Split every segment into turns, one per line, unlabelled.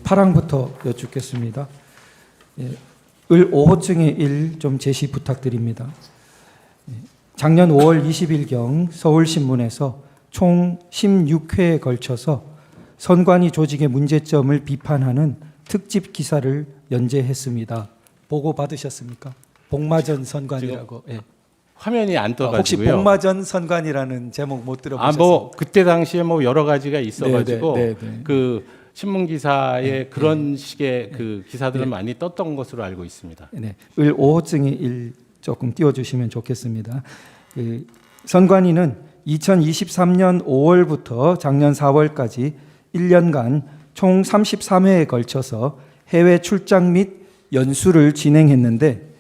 파랑부터 여쭙겠습니다. 을 5호증의 1 좀 제시 부탁드립니다. 작년 5월 20일경 서울신문에서 총 16회에 걸쳐서 선관위 조직의 문제점을 비판하는 특집 기사를 연재했습니다. 보고 받으셨습니까? 복마전 선관이라고. 예.
화면이 안 떠가지고요.
혹시 복마전 선관이라는 제목 못 들어보셨어요?
뭐 그때 당시에 뭐 여러 가지가 있어가지고 그 신문 기사에 그런 식의 그 기사들은 많이 떴던 것으로 알고 있습니다.
네, 을 5호증의 1 조금 띄워주시면 좋겠습니다. 선관위는 2023년 5월부터 작년 4월까지 1년간 총 33회에 걸쳐서 해외 출장 및 연수를 진행했는데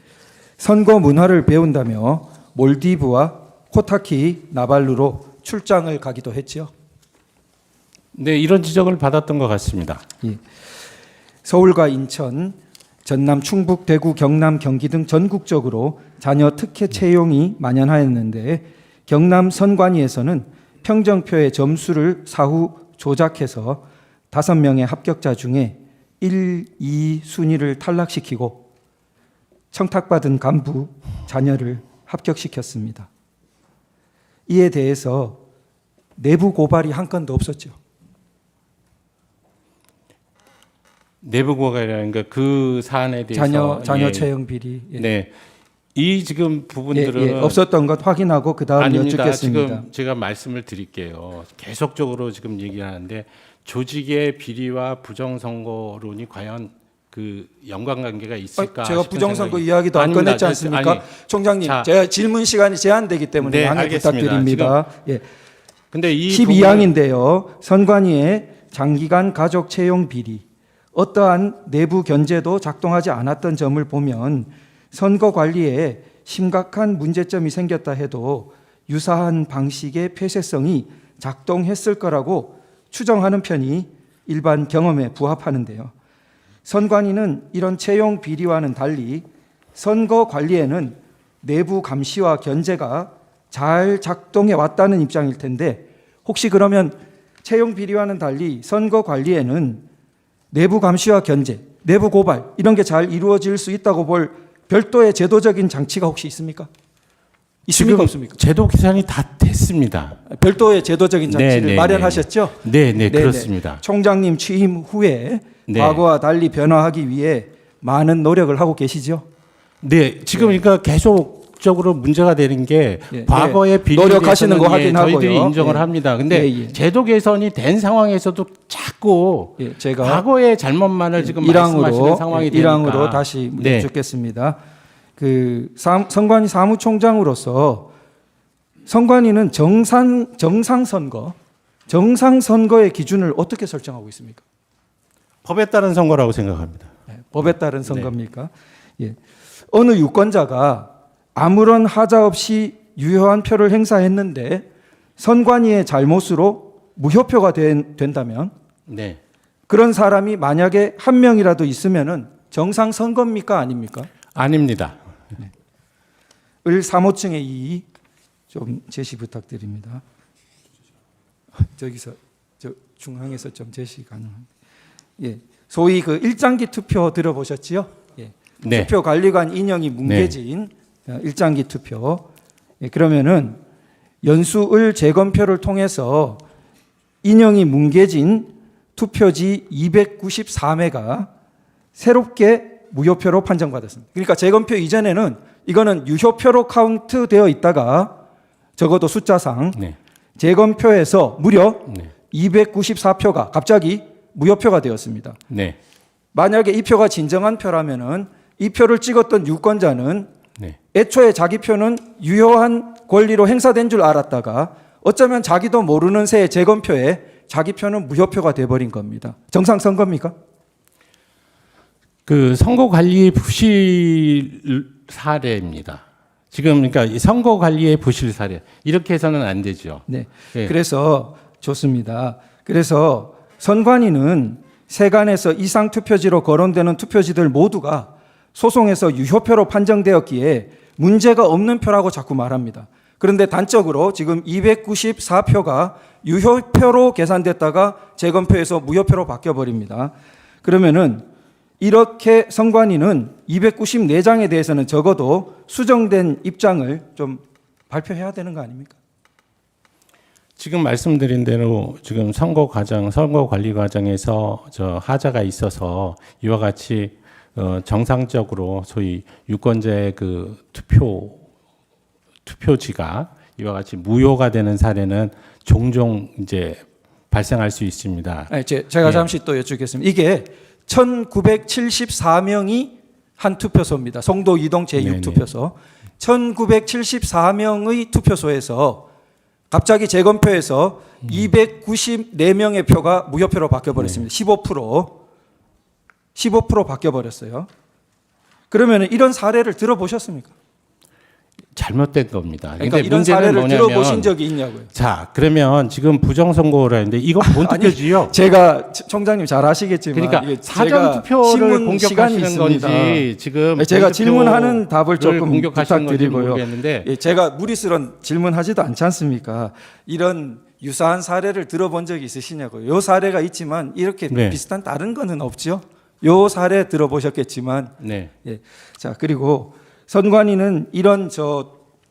선거 문화를 배운다며 몰디브와 코타키 나발루로 출장을 가기도 했지요.
네, 이런 지적을 받았던 것 같습니다.
예. 서울과 인천, 전남, 충북, 대구, 경남, 경기 등 전국적으로 자녀 특혜 채용이 만연하였는데 경남 선관위에서는 평정표의 점수를 사후 조작해서 5명의 합격자 중에 1, 2 순위를 탈락시키고 청탁받은 간부 자녀를 합격시켰습니다. 이에 대해서 내부 고발이 한 건도 없었죠.
내부 고발이라는 그 사안에 대해서
자녀 채용 비리. 예.
네, 이 지금 부분들은
없었던 것 확인하고 그 다음
아닙니다.
여쭙겠습니다.
지금 제가 말씀을 드릴게요. 계속적으로 지금 얘기하는데 조직의 비리와 부정선거론이 과연 그 연관관계가 있을까?
제가 부정선거 이야기도 안 꺼냈지 않습니까? 총장님, 제가 질문 시간이 제한되기 때문에
네,
양해
알겠습니다.
부탁드립니다. 예.
근데 이
12항인데요. 선관위의 장기간 가족 채용 비리, 어떠한 내부 견제도 작동하지 않았던 점을 보면 선거 관리에 심각한 문제점이 생겼다 해도 유사한 방식의 폐쇄성이 작동했을 거라고 추정하는 편이 일반 경험에 부합하는데요. 선관위는 이런 채용 비리와는 달리 선거 관리에는 내부 감시와 견제가 잘 작동해 왔다는 입장일 텐데 혹시 그러면 채용 비리와는 달리 선거 관리에는 내부 감시와 견제, 내부 고발 이런 게 잘 이루어질 수 있다고 볼 별도의 제도적인 장치가 혹시 있습니까? 있습니까? 없습니까?
제도 개선이 다 됐습니다.
별도의 제도적인 장치를 마련하셨죠?
네, 그렇습니다.
총장님 취임 후에
네.
과거와 달리 변화하기 위해 많은 노력을 하고 계시죠?
네, 지금 그러니까 계속적으로 문제가 되는 게 과거의 비리에
노력하시는 거
대해서는
확인하고요.
저희들이 인정을 합니다. 근데 제도 개선이 된 상황에서도 자꾸
제가
과거의 잘못만을 지금 말씀하시는 상황이 되니까
1항으로 다시 여쭙겠습니다. 그 선관위 사무총장으로서 선관위는 정상선거의 기준을 어떻게 설정하고 있습니까?
법에 따른 선거라고 생각합니다.
법에 따른 선거입니까? 예. 어느 유권자가 아무런 하자 없이 유효한 표를 행사했는데 선관위의 잘못으로 무효표가 된다면 그런 사람이 만약에 한 명이라도 있으면은 정상 선거입니까 아닙니까?
아닙니다.
을 3호층의 2 좀 제시 부탁드립니다. 저기서 저 중앙에서 좀 제시 가능한데. 예. 소위 그 일장기 투표 들어보셨지요? 예. 투표 관리관 인형이 뭉개진 일장기 투표. 예. 그러면은 연수을 재검표를 통해서 인형이 뭉개진 투표지 294매가 새롭게 무효표로 판정받았습니다. 그러니까 재검표 이전에는 이거는 유효표로 카운트되어 있다가 적어도 숫자상 재검표에서 무려 294표가 갑자기 무효표가 되었습니다. 만약에 이 표가 진정한 표라면은 이 표를 찍었던 유권자는 애초에 자기 표는 유효한 권리로 행사된 줄 알았다가 어쩌면 자기도 모르는 새에 재검표에 자기 표는 무효표가 돼버린 겁니다. 정상 선거입니까?
그 선거 관리 부실 사례입니다. 지금 그러니까 선거 관리의 부실 사례 이렇게 해서는 안 되죠.
네. 그래서 좋습니다. 그래서 선관위는 세간에서 이상 투표지로 거론되는 투표지들 모두가 소송에서 유효표로 판정되었기에 문제가 없는 표라고 자꾸 말합니다. 그런데 단적으로 지금 294표가 유효표로 계산됐다가 재검표에서 무효표로 바뀌어버립니다. 그러면은 이렇게 선관위는 294장에 대해서는 적어도 수정된 입장을 좀 발표해야 되는 거 아닙니까?
지금 말씀드린 대로 지금 선거 관리 과정에서 하자가 있어서 이와 같이 정상적으로 소위 유권자의 그 투표지가 이와 같이 무효가 되는 사례는 종종 이제 발생할 수 있습니다.
네, 제가 잠시 또 여쭙겠습니다. 이게 1974명이 한 투표소입니다. 송도 이동 제6투표소. 1974명의 투표소에서 갑자기 재검표에서 294명의 표가 무효표로 바뀌어버렸습니다. 15% 바뀌어버렸어요. 그러면 이런 사례를 들어보셨습니까?
잘못된 겁니다.
그러니까
근데
이런
문제는
사례를
뭐냐면,
들어보신 적이 있냐고요.
자, 그러면 지금 부정선거를 하는데 이거 못 느껴지요?
제가 총장님 잘 아시겠지만
그러니까
이게
사전 투표를
신문 시간이
공격하시는
있습니다.
건지 지금
제가 질문하는 답을 조금
공격하시는 건지
부탁드리고요.
모르겠는데
예, 제가 무리스런 질문하지도 않지 않습니까? 이런 유사한 사례를 들어본 적이 있으시냐고요. 요 사례가 있지만 이렇게
네.
비슷한 다른 거는 없죠. 요 사례 들어보셨겠지만
네.
예. 자, 그리고 선관위는 이런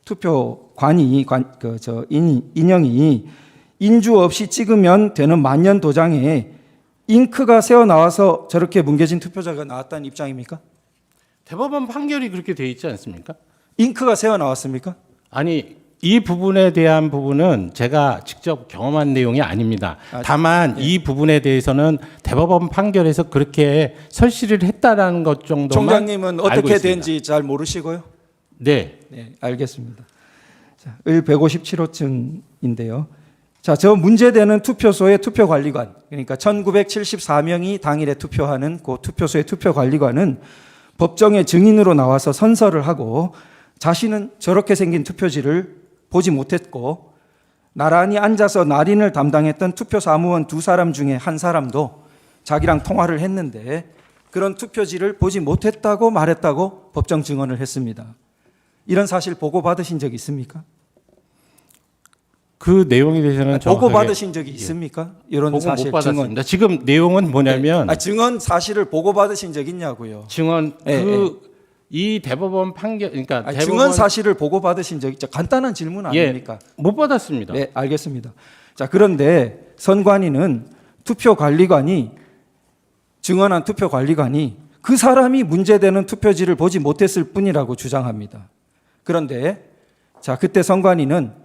투표관이 인형이 인주 없이 찍으면 되는 만년 도장에 잉크가 새어 나와서 저렇게 뭉개진 투표자가 나왔다는 입장입니까?
대법원 판결이 그렇게 돼 있지 않습니까?
잉크가 새어 나왔습니까?
아니 이 부분에 대한 부분은 제가 직접 경험한 내용이 아닙니다. 다만 이 부분에 대해서는 대법원 판결에서 그렇게 설치를 했다라는 것 정도만
총장님은
알고
어떻게
있습니다.
된지 잘 모르시고요?
네.
네, 알겠습니다. 자, 을 157호층인데요. 자, 저 문제되는 투표소의 투표관리관, 그러니까 1974명이 당일에 투표하는 그 투표소의 투표관리관은 법정의 증인으로 나와서 선서를 하고 자신은 저렇게 생긴 투표지를 보지 못했고 나란히 앉아서 날인을 담당했던 투표사무원 두 사람 중에 한 사람도 자기랑 통화를 했는데 그런 투표지를 보지 못했다고 말했다고 법정 증언을 했습니다. 이런 사실 보고받으신 적 있습니까?
그 내용에 대해서는
보고받으신 적이 있습니까? 이런
보고
사실
못
증언.
받았습니다. 지금 내용은 뭐냐면
증언 사실을 보고받으신 적 있냐고요.
증언
예,
이 대법원 판결 그러니까 대법원
증언 사실을 보고받으신 적 있죠. 간단한 질문 아닙니까?
못 받았습니다.
네, 알겠습니다. 자, 그런데 선관위는 투표관리관이 증언한 투표관리관이 그 사람이 문제되는 투표지를 보지 못했을 뿐이라고 주장합니다. 그런데 자, 그때 선관위는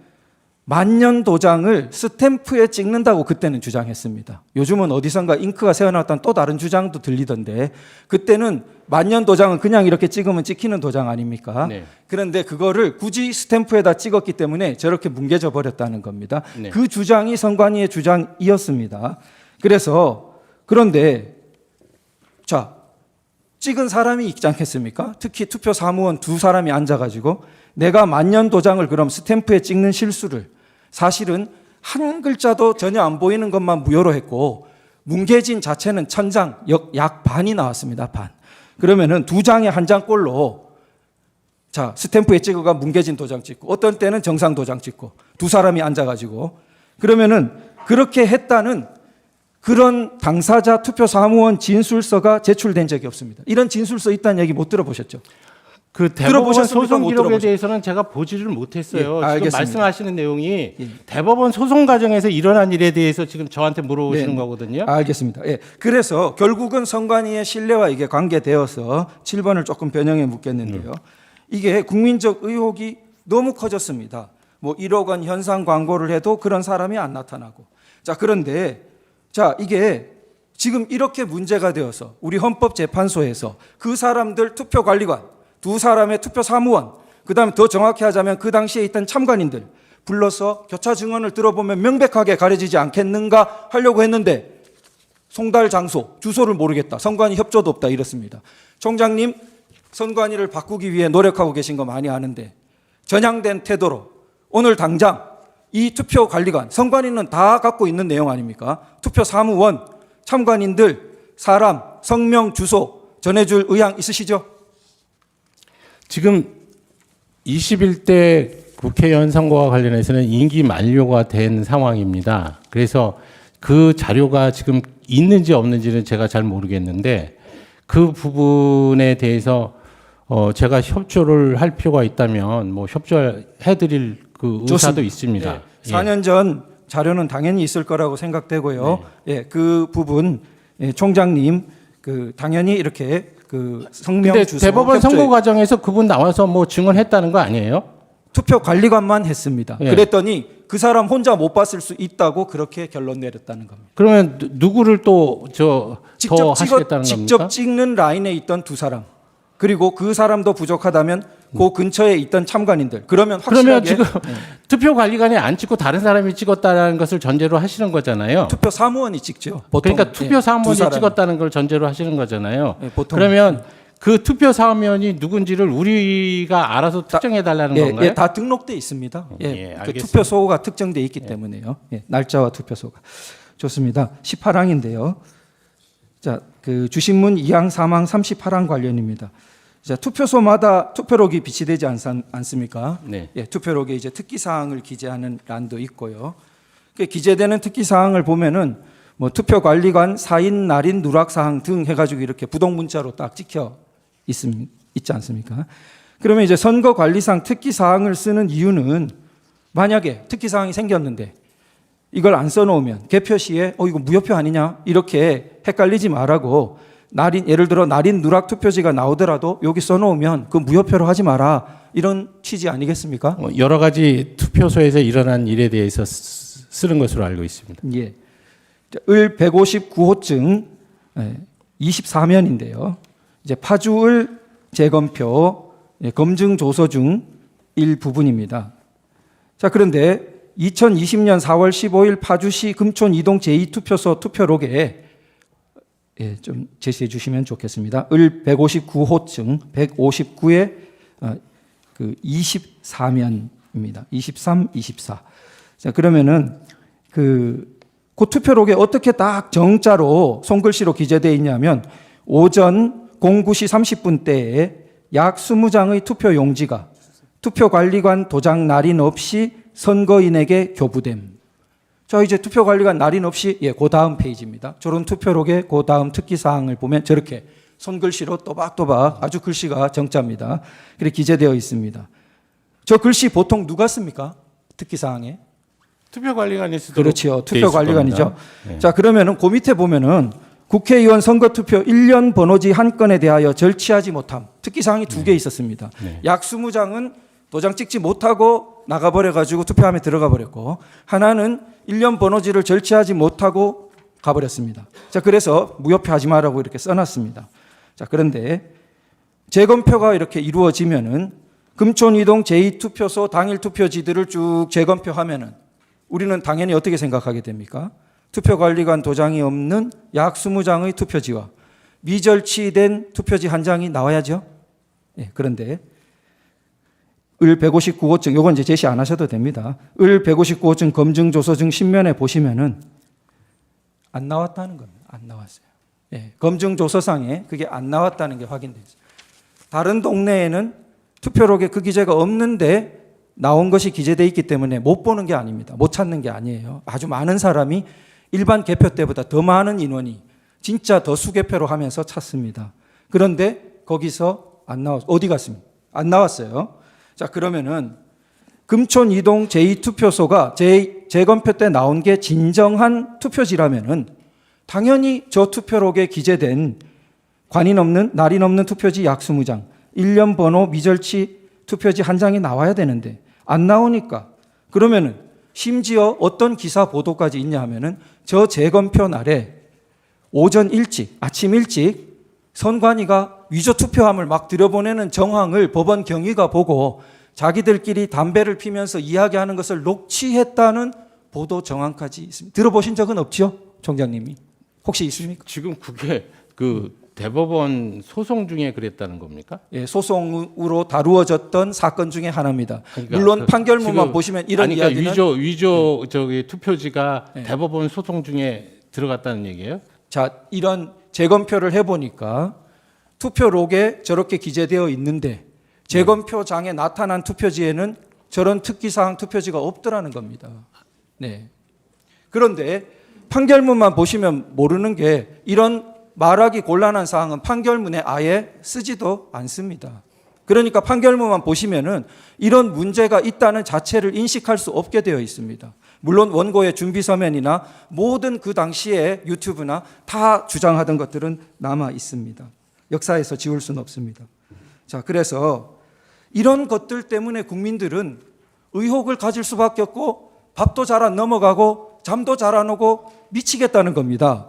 만년 도장을 스탬프에 찍는다고 그때는 주장했습니다. 요즘은 어디선가 잉크가 새어나왔다는 또 다른 주장도 들리던데 그때는 만년 도장은 그냥 이렇게 찍으면 찍히는 도장 아닙니까?
네.
그런데 그거를 굳이 스탬프에다 찍었기 때문에 저렇게 뭉개져 버렸다는 겁니다.
네.
그 주장이 선관위의 주장이었습니다. 그런데 자, 찍은 사람이 있지 않겠습니까? 특히 투표 사무원 두 사람이 앉아가지고 내가 만년 도장을 그럼 스탬프에 찍는 실수를 사실은 한 글자도 전혀 안 보이는 것만 무효로 했고 뭉개진 자체는 천장 약 반이 나왔습니다. 반. 그러면은 두 장에 한 장꼴로 자, 스탬프에 찍어가 뭉개진 도장 찍고 어떤 때는 정상 도장 찍고 두 사람이 앉아가지고 그러면은 그렇게 했다는 그런 당사자 투표 사무원 진술서가 제출된 적이 없습니다. 이런 진술서 있다는 얘기 못 들어보셨죠?
그 대법원
들어보셨습니까?
소송
못
기록에
들어보셨-
대해서는 제가 보지를 못했어요.
예,
지금
알겠습니다.
말씀하시는 내용이
예.
대법원 소송 과정에서 일어난 일에 대해서 지금 저한테 물어보시는
네.
거거든요.
알겠습니다. 예. 그래서 결국은 선관위의 신뢰와 이게 관계되어서 7번을 조금 변형해 묻겠는데요. 이게 국민적 의혹이 너무 커졌습니다. 뭐 1억 원 현상 광고를 해도 그런 사람이 안 나타나고. 자, 그런데 자, 이게 지금 이렇게 문제가 되어서 우리 헌법재판소에서 그 사람들 투표관리관, 두 사람의 투표사무원, 그다음에 더 정확히 하자면 그 당시에 있던 참관인들 불러서 교차 증언을 들어보면 명백하게 가려지지 않겠는가 하려고 했는데 송달 장소, 주소를 모르겠다. 선관위 협조도 없다 이렇습니다. 총장님, 선관위를 바꾸기 위해 노력하고 계신 거 많이 아는데 전향된 태도로 오늘 당장 이 투표관리관, 선관위는 다 갖고 있는 내용 아닙니까? 투표사무원, 참관인들, 사람, 성명, 주소 전해줄 의향 있으시죠?
지금 21대 국회의원 선거와 관련해서는 임기 만료가 된 상황입니다. 그래서 그 자료가 지금 있는지 없는지는 제가 잘 모르겠는데 그 부분에 대해서 제가 협조를 할 필요가 있다면 뭐 협조해드릴 그 의사도 있습니다.
예. 4년 전 자료는 당연히 있을 거라고 생각되고요. 예, 그 부분 총장님 그 당연히 이렇게 그 성명
근데
주소
대법원
협조에-
선고 과정에서 그분 나와서 뭐 증언했다는 거 아니에요?
투표 관리관만 했습니다.
예.
그랬더니 그 사람 혼자 못 봤을 수 있다고 그렇게 결론 내렸다는 겁니다.
그러면 누구를 또 더 하시겠다는
직접
겁니까?
찍는 라인에 있던 두 사람 그리고 그 사람도 부족하다면 그 근처에 있던 참관인들 그러면
그러면
확실하게
지금 투표 관리관이 안 찍고 다른 사람이 찍었다는 것을 전제로 하시는 거잖아요.
투표 사무원이 찍죠. 보통.
그러니까 투표
두
사무원이
사람이.
찍었다는 걸 전제로 하시는 거잖아요.
보통.
그러면 그 투표 사무원이 누군지를 우리가 알아서 특정해 달라는 건가요?
예, 다 등록돼 있습니다.
예,
그
알겠습니다.
투표소가 특정돼 있기 때문에요. 예, 날짜와 투표소가 좋습니다. 18항인데요. 자, 그 주신문 2항, 3항, 38항 관련입니다. 자, 투표소마다 투표록이 비치되지 않습니까?
네.
예, 투표록에 이제 특기 사항을 기재하는 란도 있고요. 그 기재되는 특기 사항을 보면은 뭐 투표 관리관, 사인, 날인, 누락 사항 등 해가지고 이렇게 부동 문자로 딱 찍혀 있지 않습니까? 그러면 이제 선거관리상 특기 사항을 쓰는 이유는 만약에 특기 사항이 생겼는데 이걸 안 써놓으면 개표 시에 이거 무효표 아니냐 이렇게 헷갈리지 말라고 예를 들어 날인 누락 투표지가 나오더라도 여기 써놓으면 그 무효표로 하지 마라 이런 취지 아니겠습니까?
여러 가지 투표소에서 일어난 일에 대해서 쓰는 것으로 알고 있습니다.
예. 을 159호증 24면인데요. 이제 파주을 재검표 검증 조서 중 일부분입니다. 자, 그런데 2020년 4월 15일 파주시 금촌 이동 제2투표소 투표록에 좀 제시해 주시면 좋겠습니다. 을 159호증 159의 그 24면입니다. 23, 24. 자, 그러면은 그 투표록에 어떻게 딱 정자로 손글씨로 기재되어 있냐면 오전 09시 30분 때에 약 20장의 투표 용지가 투표관리관 도장 날인 없이 선거인에게 교부됨. 자, 이제 투표관리관 날인 없이 그 다음 페이지입니다. 저런 투표록의 그 다음 특기사항을 보면 저렇게 손글씨로 또박또박 아주 글씨가 정자입니다. 그렇게 기재되어 있습니다. 저 글씨 보통 누가 씁니까? 특기사항에?
투표관리관이 쓰도록
그렇죠. 투표관리관이죠.
네.
자, 그러면은 그 밑에 보면은 국회의원 선거투표 1년 번호지 한 건에 대하여 절취하지 못함. 특기사항이 두 개 있었습니다.
네.
약 20장은 도장 찍지 못하고 나가버려가지고 투표함에 들어가 버렸고 하나는 1년 번호지를 절취하지 못하고 가버렸습니다. 자, 그래서 무효표 하지 마라고 이렇게 써놨습니다. 자, 그런데 재검표가 이렇게 이루어지면은 금촌 이동 제2투표소 당일 투표지들을 쭉 재검표하면은 우리는 당연히 어떻게 생각하게 됩니까? 투표관리관 도장이 없는 약 20장의 투표지와 미절취된 투표지 한 장이 나와야죠. 그런데 을 159호증, 요건 이제 제시 안 하셔도 됩니다. 을 159호증 검증조서증 신면에 보시면은 안 나왔다는 겁니다. 안 나왔어요. 검증조서상에 그게 안 나왔다는 게 확인됐어요. 다른 동네에는 투표록에 그 기재가 없는데 나온 것이 기재되어 있기 때문에 못 보는 게 아닙니다. 못 찾는 게 아니에요. 아주 많은 사람이 일반 개표 때보다 더 많은 인원이 진짜 더 수개표로 하면서 찾습니다. 그런데 거기서 안 나왔어요. 어디 갔습니까? 안 나왔어요. 자, 그러면은 금촌 이동 제2투표소가 재검표 때 나온 게 진정한 투표지라면은 당연히 저 투표록에 기재된 관인 없는 날인 없는 투표지 약 20장, 1년 번호 미절치 투표지 한 장이 나와야 되는데 안 나오니까 그러면은 심지어 어떤 기사 보도까지 있냐 하면은 저 재검표 날에 오전 일찍, 아침 일찍 선관위가 위조 투표함을 막 들여보내는 정황을 법원 경위가 보고 자기들끼리 담배를 피면서 이야기하는 것을 녹취했다는 보도 정황까지 있습니다. 들어보신 적은 없죠, 총장님이? 혹시 있습니까?
지금 그게 그 대법원 소송 중에 그랬다는 겁니까?
소송으로 다루어졌던 사건 중에 하나입니다.
그러니까
물론 판결문만
지금
보시면 이런
그러니까
이야기는
위조 저기 투표지가 대법원 소송 중에 들어갔다는 얘기예요?
자, 이런 재검표를 해보니까 투표록에 저렇게 기재되어 있는데 재검표장에 나타난 투표지에는 저런 특기사항 투표지가 없더라는 겁니다. 네. 그런데 판결문만 보시면 모르는 게 이런 말하기 곤란한 사항은 판결문에 아예 쓰지도 않습니다. 그러니까 판결문만 보시면은 이런 문제가 있다는 자체를 인식할 수 없게 되어 있습니다. 물론 원고의 준비 서면이나 모든 그 당시에 유튜브나 다 주장하던 것들은 남아 있습니다. 역사에서 지울 수는 없습니다. 자, 그래서 이런 것들 때문에 국민들은 의혹을 가질 수밖에 없고 밥도 잘 안 넘어가고 잠도 잘 안 오고 미치겠다는 겁니다.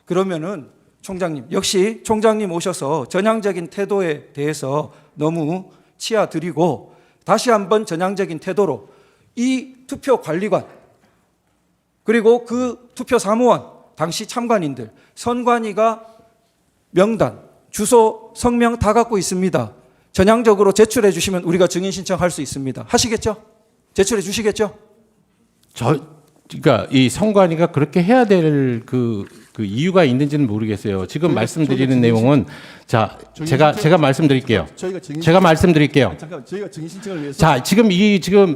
그러면은 총장님, 역시 총장님 오셔서 전향적인 태도에 대해서 너무 치아드리고 다시 한번 전향적인 태도로 이 투표 관리관 그리고 그 투표 사무원 당시 참관인들 선관위가 명단, 주소, 성명 다 갖고 있습니다. 전향적으로 제출해 주시면 우리가 증인 신청할 수 있습니다. 하시겠죠? 제출해 주시겠죠?
그러니까 이 선관위가 그렇게 해야 될 그 이유가 있는지는 모르겠어요. 지금 말씀드리는 내용은 자 제가 말씀드릴게요. 제가 말씀드릴게요.
잠깐 저희가 증인 신청을 위해서
자 지금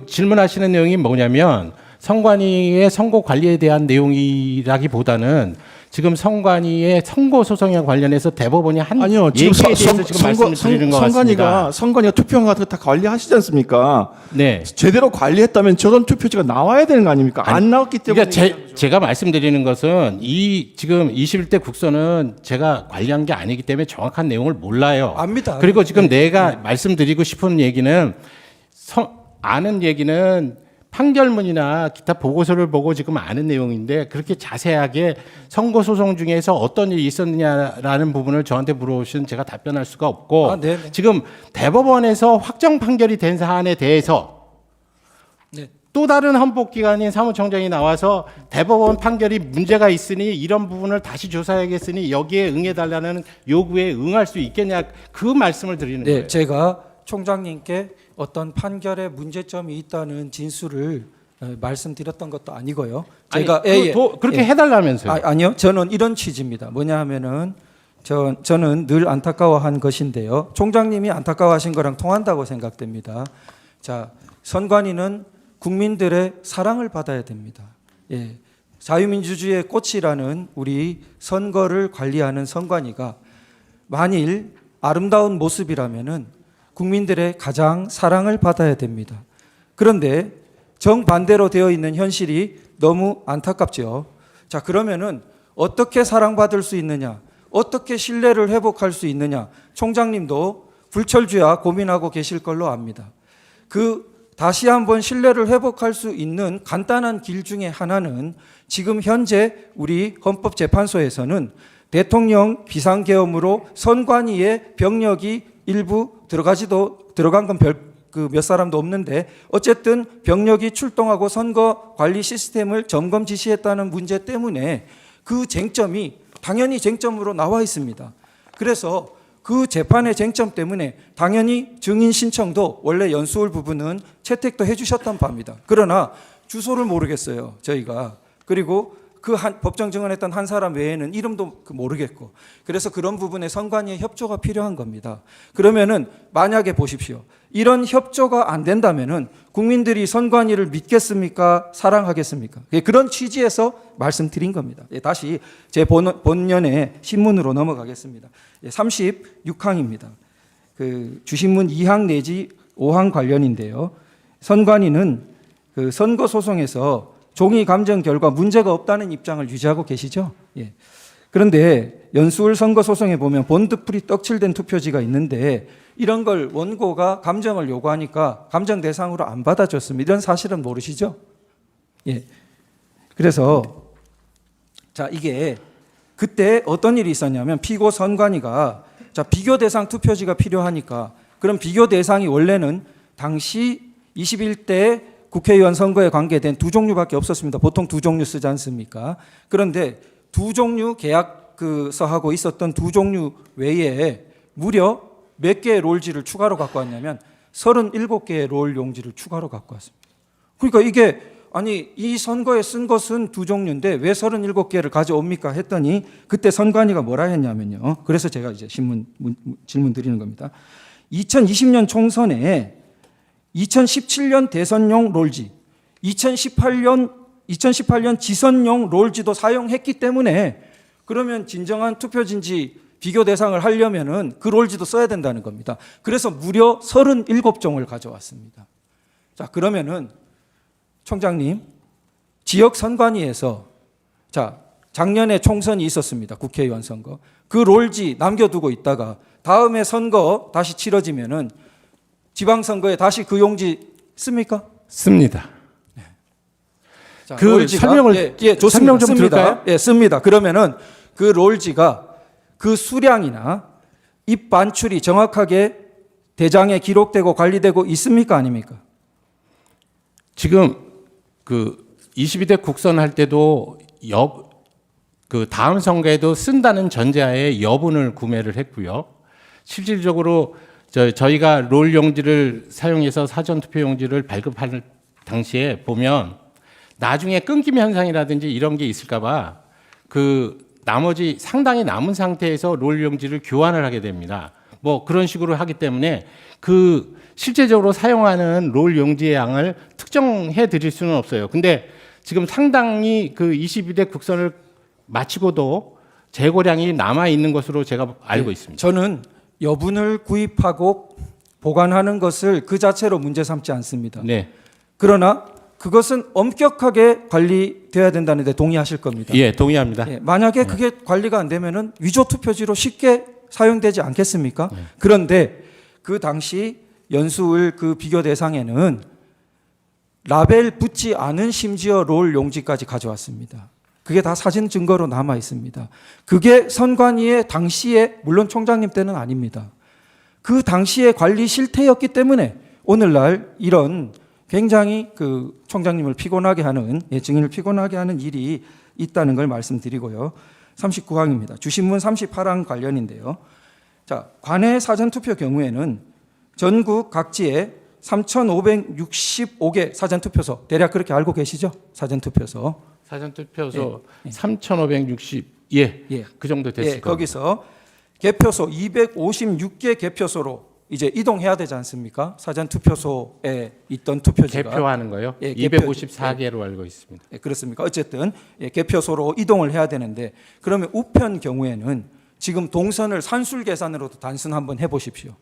질문하시는 내용이 뭐냐면 선관위의 선거 관리에 대한 내용이라기보다는 지금 선관위의 선거 소송에 관련해서 대법원이 한
아니요
얘기에
지금
대해서 지금 말씀을 드리는 것 같습니다.
선관위가 투표한 같은 거 다 관리하시지 않습니까?
네.
제대로 관리했다면 저런 투표지가 나와야 되는 거 아닙니까? 안 나왔기 때문에.
그러니까 제가 말씀드리는 것은 이 지금 21대 국선은 제가 관리한 게 아니기 때문에 정확한 내용을 몰라요.
압니다.
그리고 지금 내가 말씀드리고 싶은 얘기는 아는 얘기는 판결문이나 기타 보고서를 보고 지금 아는 내용인데 그렇게 자세하게 선거 소송 중에서 어떤 일이 있었느냐라는 부분을 저한테 물어보시면 제가 답변할 수가 없고 지금 대법원에서 확정 판결이 된 사안에 대해서 또 다른 헌법기관인 사무총장이 나와서 대법원 판결이 문제가 있으니 이런 부분을 다시 조사해야겠으니 여기에 응해달라는 요구에 응할 수 있겠냐 그 말씀을 드리는 거예요.
제가 총장님께 어떤 판결에 문제점이 있다는 진술을 말씀드렸던 것도 아니고요. 제가
그렇게 해달라면서요.
아니요, 저는 이런 취지입니다. 뭐냐 하면은 저는 늘 안타까워한 것인데요. 총장님이 안타까워하신 거랑 통한다고 생각됩니다. 자, 선관위는 국민들의 사랑을 받아야 됩니다. 자유민주주의의 꽃이라는 우리 선거를 관리하는 선관위가 만일 아름다운 모습이라면은 국민들의 가장 사랑을 받아야 됩니다. 그런데 정반대로 되어 있는 현실이 너무 안타깝죠. 자, 그러면은 어떻게 사랑받을 수 있느냐? 어떻게 신뢰를 회복할 수 있느냐? 총장님도 불철주야 고민하고 계실 걸로 압니다. 다시 한번 신뢰를 회복할 수 있는 간단한 길 중에 하나는 지금 현재 우리 헌법재판소에서는 대통령 비상계엄으로 선관위의 병력이 일부 들어간 건 몇 사람도 없는데 어쨌든 병력이 출동하고 선거 관리 시스템을 점검 지시했다는 문제 때문에 그 쟁점이 당연히 쟁점으로 나와 있습니다. 그래서 그 재판의 쟁점 때문에 당연히 증인 신청도 원래 연수울 부분은 채택도 해주셨던 바입니다. 그러나 주소를 모르겠어요, 저희가. 그리고 법정 증언했던 한 사람 외에는 이름도 모르겠고, 그래서 그런 부분에 선관위의 협조가 필요한 겁니다. 그러면은 만약에 보십시오, 이런 협조가 안 된다면은 국민들이 선관위를 믿겠습니까? 사랑하겠습니까? 그런 취지에서 말씀드린 겁니다. 다시 제 본연의 신문으로 넘어가겠습니다. 36항입니다. 주신문 2항 내지 5항 관련인데요. 선관위는 선거 소송에서 종이 감정 결과 문제가 없다는 입장을 유지하고 계시죠? 그런데 연수울 선거 소송에 보면 본드풀이 떡칠된 투표지가 있는데 이런 걸 원고가 감정을 요구하니까 감정 대상으로 안 받아줬습니다. 이런 사실은 모르시죠? 그래서 자, 이게 그때 어떤 일이 있었냐면 피고 선관위가 비교 대상 투표지가 필요하니까 그럼 비교 대상이 원래는 당시 21대 국회의원 선거에 관계된 두 종류밖에 없었습니다. 보통 두 종류 쓰지 않습니까? 그런데 두 종류 계약서하고 있었던 두 종류 외에 무려 몇 개의 롤지를 추가로 갖고 왔냐면 37개의 롤 용지를 추가로 갖고 왔습니다. 그러니까 이게 이 선거에 쓴 것은 두 종류인데 왜 37개를 가져옵니까? 했더니 그때 선관위가 뭐라 했냐면요. 그래서 제가 이제 질문 드리는 겁니다. 2020년 총선에 2017년 대선용 롤지, 2018년 2018년 지선용 롤지도 사용했기 때문에 그러면 진정한 투표진지 비교 대상을 하려면은 그 롤지도 써야 된다는 겁니다. 그래서 무려 37종을 가져왔습니다. 자, 그러면은 총장님, 지역 선관위에서 자, 작년에 총선이 있었습니다. 국회의원 선거. 그 롤지 남겨두고 있다가 다음에 선거 다시 치러지면은 지방선거에 다시 그 용지 씁니까?
씁니다.
자,
그
롤지가,
설명을
좋습니다.
설명 좀
씁니다.
들을까요?
예, 씁니다. 그러면은 그 롤지가 그 수량이나 입 반출이 정확하게 대장에 기록되고 관리되고 있습니까? 아닙니까?
지금 그 22대 국선 할 때도 그 다음 선거에도 쓴다는 전제하에 여분을 구매를 했고요. 실질적으로 저희가 롤 용지를 사용해서 사전 투표 용지를 발급할 당시에 보면 나중에 끊김 현상이라든지 이런 게 있을까봐 그 나머지 상당히 남은 상태에서 롤 용지를 교환을 하게 됩니다. 뭐 그런 식으로 하기 때문에 그 실제적으로 사용하는 롤 용지의 양을 특정해 드릴 수는 없어요. 근데 지금 상당히 그 22대 국선을 마치고도 재고량이 남아 있는 것으로 제가 알고 있습니다.
저는 여분을 구입하고 보관하는 것을 그 자체로 문제 삼지 않습니다.
네.
그러나 그것은 엄격하게 관리돼야 된다는 데 동의하실 겁니다.
예, 동의합니다.
예, 만약에 그게 관리가 안 되면은 위조 투표지로 쉽게 사용되지 않겠습니까? 그런데 그 당시 연수을 그 비교 대상에는 라벨 붙지 않은 심지어 롤 용지까지 가져왔습니다. 그게 다 사진 증거로 남아 있습니다. 그게 선관위의 당시에 물론 총장님 때는 아닙니다. 그 당시의 관리 실태였기 때문에 오늘날 이런 굉장히 그 총장님을 피곤하게 하는 증인을 피곤하게 하는 일이 있다는 걸 말씀드리고요. 39항입니다. 주신문 38항 관련인데요. 자, 관내 사전투표 경우에는 전국 각지에 3,565개 사전투표소 대략 그렇게 알고 계시죠? 사전투표소.
사전투표소
예.
3,560
예.
그 정도 됐을 겁니다.
거기서 개표소 256개 개표소로 이제 이동해야 되지 않습니까? 사전투표소에 있던 투표지가
개표하는 거요?
예,
254개로 알고 있습니다.
예, 그렇습니까? 어쨌든 개표소로 이동을 해야 되는데 그러면 우편 경우에는 지금 동선을 산술 계산으로도 단순 한번 해보십시오.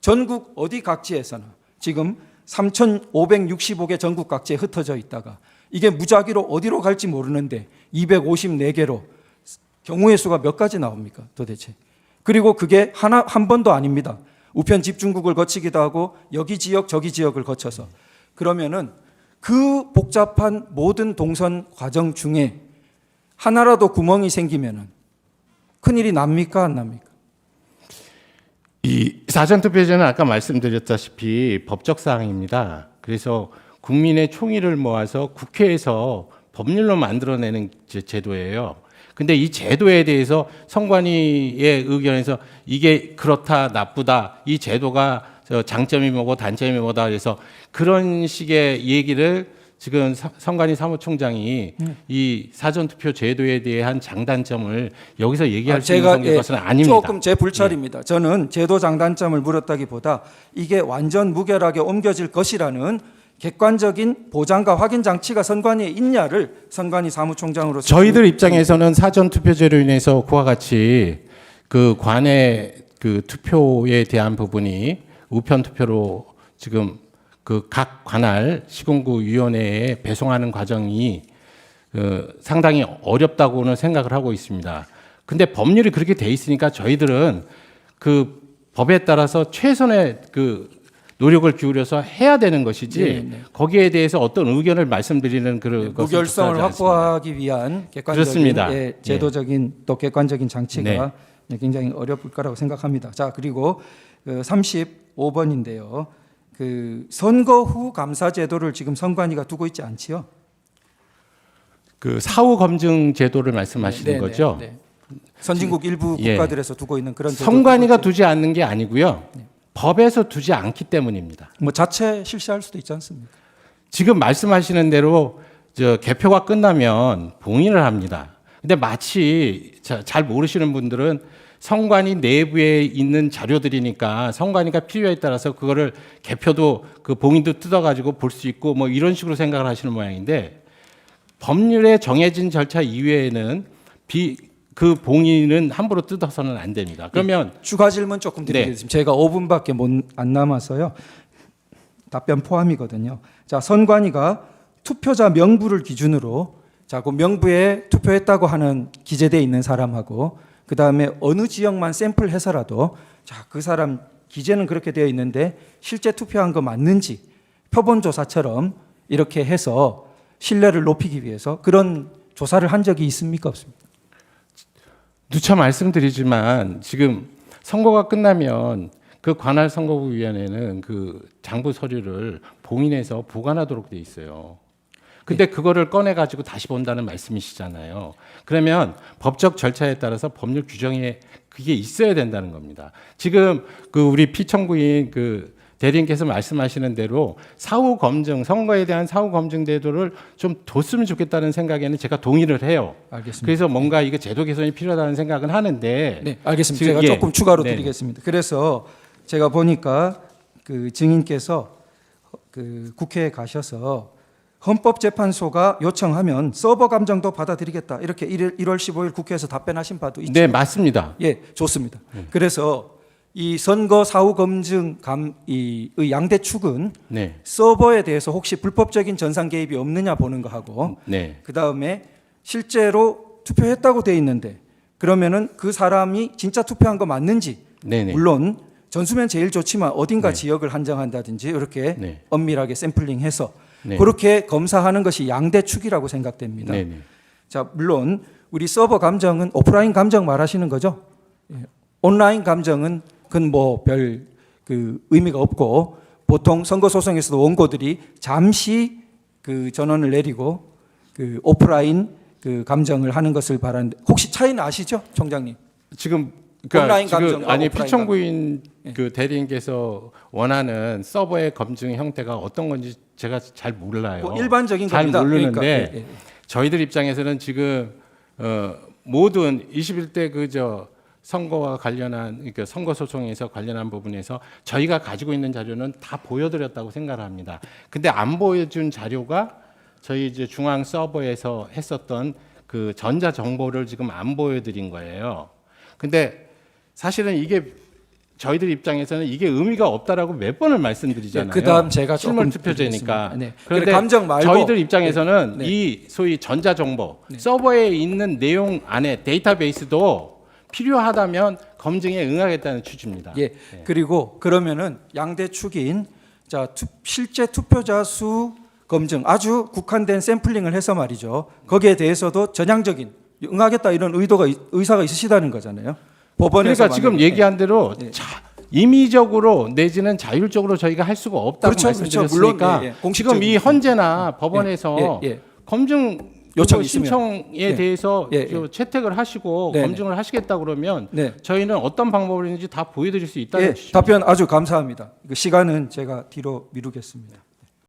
전국 어디 각지에서나 지금 3,565개 전국 각지에 흩어져 있다가 이게 무작위로 어디로 갈지 모르는데 254개로 경우의 수가 몇 가지 나옵니까? 도대체. 그리고 그게 한 번도 아닙니다. 우편 집중국을 거치기도 하고 여기 지역 저기 지역을 거쳐서 그러면은 그 복잡한 모든 동선 과정 중에 하나라도 구멍이 생기면은 큰일이 납니까 안 납니까?
이 사전투표제는 아까 말씀드렸다시피 법적 사항입니다. 그래서 국민의 총의를 모아서 국회에서 법률로 만들어내는 제도예요. 근데 이 제도에 대해서 선관위의 의견에서 이게 그렇다 나쁘다 이 제도가 장점이 뭐고 단점이 뭐다 그래서 그런 식의 얘기를 지금 선관위 사무총장이 이 사전투표 제도에 대한 장단점을 여기서 얘기할 수 있는 것은 아닙니다.
조금 제 불찰입니다. 저는 제도 장단점을 물었다기보다 이게 완전 무결하게 옮겨질 것이라는 객관적인 보장과 확인 장치가 선관위에 있냐를 선관위 사무총장으로서
저희들 입장에서는 사전투표제로 인해서 그와 같이 그 관내 그 투표에 대한 부분이 우편 투표로 지금 그 각 관할 시군구 위원회에 배송하는 과정이 상당히 어렵다고는 생각을 하고 있습니다. 근데 법률이 그렇게 돼 있으니까 저희들은 그 법에 따라서 최선의 그 노력을 기울여서 해야 되는 것이지
네.
거기에 대해서 어떤 의견을 말씀드리는 그런 것을
무결성을
뜻하지 않습니다.
확보하기 위한 객관적인
그렇습니다.
제도적인 또 객관적인 장치가 굉장히 어려울 거라고 생각합니다. 자, 그리고 그 35번인데요. 그 선거 후 감사 제도를 지금 선관위가 두고 있지 않지요?
그 사후 검증 제도를 말씀하시는 거죠?
네. 선진국 일부
예.
국가들에서 두고 있는 그런 제도.
선관위가 두지 않는 게 아니고요. 법에서 두지 않기 때문입니다.
뭐 자체 실시할 수도 있지 않습니까?
지금 말씀하시는 대로 개표가 끝나면 봉인을 합니다. 근데 마치 잘 모르시는 분들은 선관위 내부에 있는 자료들이니까 선관위가 필요에 따라서 그거를 개표도 그 봉인도 뜯어가지고 볼 수 있고 뭐 이런 식으로 생각을 하시는 모양인데 법률에 정해진 절차 이외에는 그 봉인은 함부로 뜯어서는 안 됩니다. 그러면
추가 질문 조금 드리겠습니다. 제가 5분밖에 안 남아서요. 답변 포함이거든요. 자, 선관위가 투표자 명부를 기준으로 자, 그 명부에 투표했다고 하는 기재되어 있는 사람하고 그 다음에 어느 지역만 샘플해서라도 자, 그 사람 기재는 그렇게 되어 있는데 실제 투표한 거 맞는지 표본조사처럼 이렇게 해서 신뢰를 높이기 위해서 그런 조사를 한 적이 있습니까? 없습니까?
누차 말씀드리지만 지금 선거가 끝나면 그 관할 선거구위원회는 그 장부 서류를 봉인해서 보관하도록 돼 있어요. 근데 그거를 꺼내 가지고 다시 본다는 말씀이시잖아요. 그러면 법적 절차에 따라서 법률 규정에 그게 있어야 된다는 겁니다. 지금 그 우리 피청구인 그 대리인께서 말씀하시는 대로 사후 검증, 선거에 대한 사후 검증 제도를 좀 뒀으면 좋겠다는 생각에는 제가 동의를 해요.
알겠습니다.
그래서 뭔가 이거 제도 개선이 필요하다는 생각은 하는데.
네, 알겠습니다.
지금,
제가 조금 추가로
네.
드리겠습니다. 그래서 제가 보니까 그 증인께서 그 국회에 가셔서 헌법재판소가 요청하면 서버 감정도 받아들이겠다. 이렇게 1월 15일 국회에서 답변하신 바도 있죠.
네, 맞습니다.
예, 좋습니다. 그래서 이 선거 사후 검증 의 양대 축은
네.
서버에 대해서 혹시 불법적인 전산 개입이 없느냐 보는 거 하고
네.
그 다음에 실제로 투표했다고 돼 있는데 그러면은 그 사람이 진짜 투표한 거 맞는지
네네.
물론 전수면 제일 좋지만 어딘가
네.
지역을 한정한다든지 이렇게
네.
엄밀하게 샘플링해서
네.
그렇게 검사하는 것이 양대 축이라고 생각됩니다.
네네.
자, 물론 우리 서버 감정은 오프라인 감정 말하시는 거죠? 예. 온라인 감정은 그건 뭐 별 그 의미가 없고 보통 선거 소송에서도 원고들이 잠시 그 전원을 내리고 그 오프라인 그 감정을 하는 것을 바라는데 혹시 차이는 아시죠, 총장님?
지금 그러니까
온라인
지금
감정과
아니
오프라인
피청구인
감정.
그 대리인께서 원하는 서버의 검증 형태가 어떤 건지 제가 잘 몰라요.
뭐 일반적인
잘
겁니다.
모르는데
그러니까, 예, 예.
저희들 입장에서는 지금 모든 21대 그저 선거와 관련한 그러니까 선거 소송에서 관련한 부분에서 저희가 가지고 있는 자료는 다 보여드렸다고 생각을 합니다. 근데 안 보여준 자료가 저희 이제 중앙 서버에서 했었던 그 전자 정보를 지금 안 보여드린 거예요. 근데 사실은 이게 저희들 입장에서는 이게 의미가 없다라고 몇 번을 말씀드리잖아요.
그다음 제가
실물
조금
투표제니까.
드리겠습니다. 네.
그런데
감정 말고
저희들 입장에서는
네.
이 소위 전자 정보 서버에 있는 내용 안에 데이터베이스도 필요하다면 검증에 응하겠다는 취지입니다.
예. 그리고 그러면은 양대 축인 자 실제 투표자 수 검증 아주 국한된 샘플링을 해서 말이죠. 거기에 대해서도 전향적인 응하겠다 이런 의사가 있으시다는 거잖아요. 법원에서
그러니까 지금
만약에-
얘기한 대로
예.
임의적으로 내지는 자율적으로 저희가 할 수가 없다고
그렇죠,
말씀드렸으니까
물론, 예, 예. 공식적인-
지금 이 헌재나 법원에서
예, 예.
검증
요청
그거
있으면.
신청에
예.
대해서
예, 예.
저 채택을 하시고
네,
검증을 하시겠다 그러면
네.
저희는 어떤 방법을 있는지 다 보여드릴 수 있다는
예,
취지입니다.
답변 아주 감사합니다. 이거 시간은 제가 뒤로 미루겠습니다.